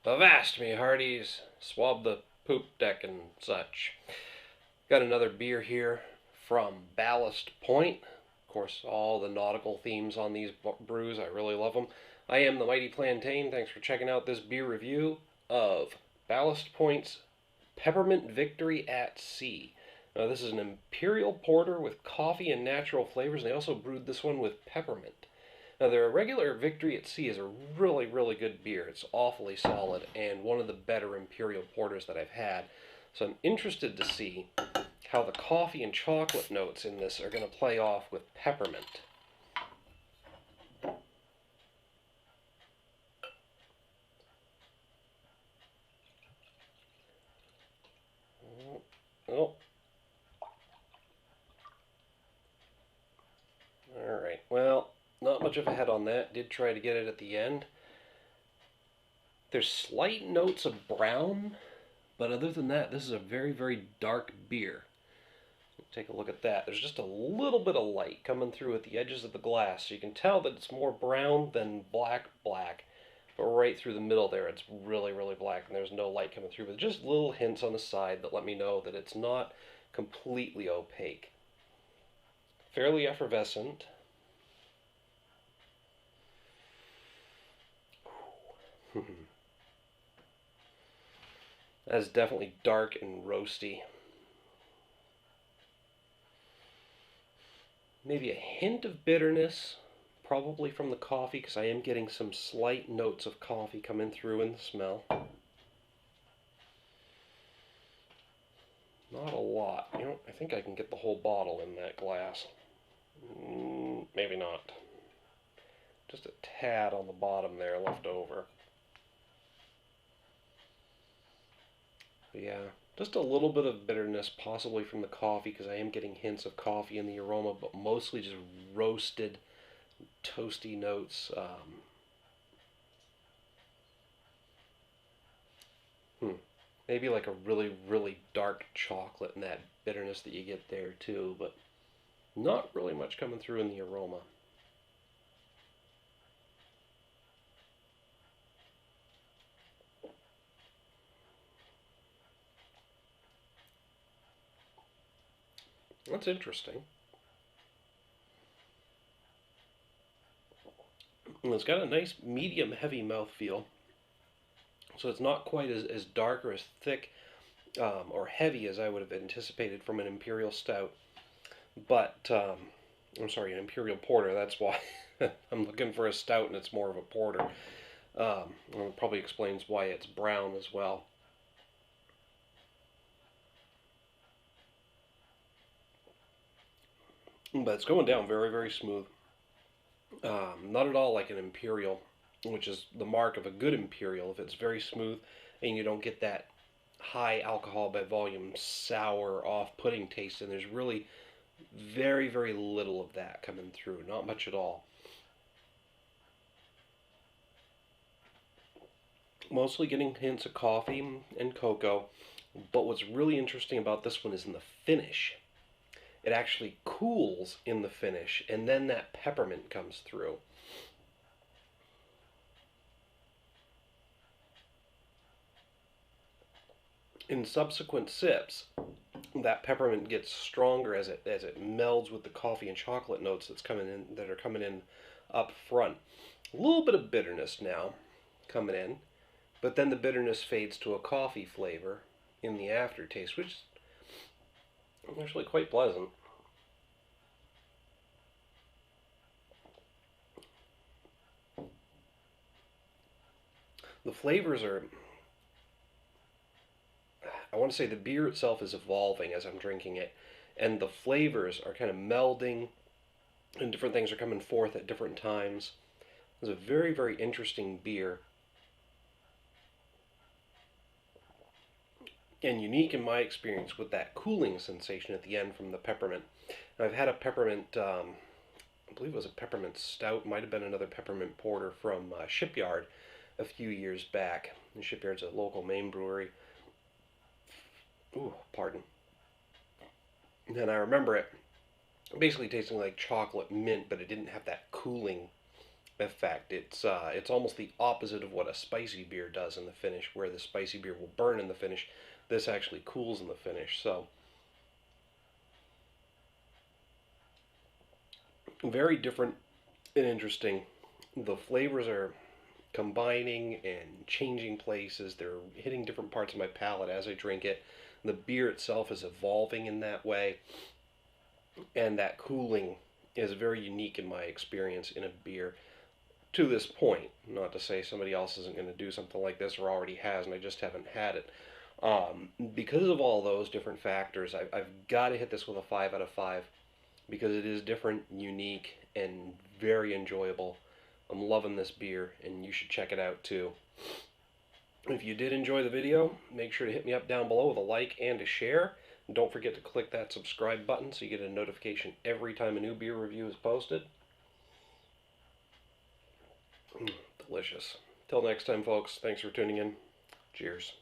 Avast me, hearties! Swab the poop deck and such. Got another beer here from Ballast Point. Of course, all the nautical themes on these brews, I really love them. I am the Mighty Plantain. Thanks for checking out this beer review of Ballast Point's Peppermint Victory at Sea. Now, this is an imperial porter with coffee and natural flavors, and they also brewed this one with peppermint. Now, their regular Victory at Sea is a really, really good beer. It's awfully solid and one of the better imperial porters that I've had. So I'm interested to see how the coffee and chocolate notes in this are going to play off with peppermint. Oh. Alright, well, not much of a head on that. Did try to get it at the end. There's slight notes of brown, but other than that, this is a very, very dark beer. Take a look at that. There's just a little bit of light coming through at the edges of the glass, so you can tell that it's more brown than black. But right through the middle there, it's really, really black, and there's no light coming through. But just little hints on the side that let me know that it's not completely opaque. Fairly effervescent. That is definitely dark and roasty. Maybe a hint of bitterness, probably from the coffee, because I am getting some slight notes of coffee coming through in the smell. Not a lot. You know, I think I can get the whole bottle in that glass. Maybe not. Just a tad on the bottom there left over. But yeah, just a little bit of bitterness, possibly from the coffee, because I am getting hints of coffee in the aroma, but mostly just roasted, toasty notes. Maybe like a really, really dark chocolate and that bitterness that you get there too, but not really much coming through in the aroma. That's interesting. And it's got a nice medium heavy mouthfeel. So it's not quite as dark or as thick or heavy as I would have anticipated from an imperial stout. But, I'm sorry, an imperial porter. That's why I'm looking for a stout and it's more of a porter. It probably explains why it's brown as well. But it's going down very, very smooth. Not at all like an imperial, which is the mark of a good imperial. If it's very smooth and you don't get that high alcohol by volume, sour, off-putting taste, and there's really very, very little of that coming through. Not much at all. Mostly getting hints of coffee and cocoa. But what's really interesting about this one is in the finish. It actually cools in the finish, and then that peppermint comes through. In subsequent sips, that peppermint gets stronger as it melds with the coffee and chocolate notes that are coming in up front. A little bit of bitterness now coming in, but then the bitterness fades to a coffee flavor in the aftertaste, which is actually quite pleasant. The flavors are, I want to say the beer itself is evolving as I'm drinking it, and the flavors are kind of melding, and different things are coming forth at different times. It's a very, very interesting beer, and unique in my experience with that cooling sensation at the end from the peppermint. I've had a peppermint, I believe it was a peppermint stout, might have been another peppermint porter from Shipyard a few years back. And Shipyard's a local Maine brewery. Ooh, pardon. And I remember it basically tasting like chocolate mint, but it didn't have that cooling effect. It's almost the opposite of what a spicy beer does in the finish, where the spicy beer will burn in the finish. This actually cools in the finish. So very different and interesting. The flavors are combining and changing places. They're hitting different parts of my palate as I drink it. The beer itself is evolving in that way, and that cooling is very unique in my experience in a beer to this point. Not to say somebody else isn't going to do something like this or already has, and I just haven't had it. Because of all those different factors, I've got to hit this with a 5 out of 5 because it is different, unique, and very enjoyable. I'm loving this beer, and you should check it out too. If you did enjoy the video, make sure to hit me up down below with a like and a share. And don't forget to click that subscribe button so you get a notification every time a new beer review is posted. Delicious. Till next time, folks, thanks for tuning in. Cheers.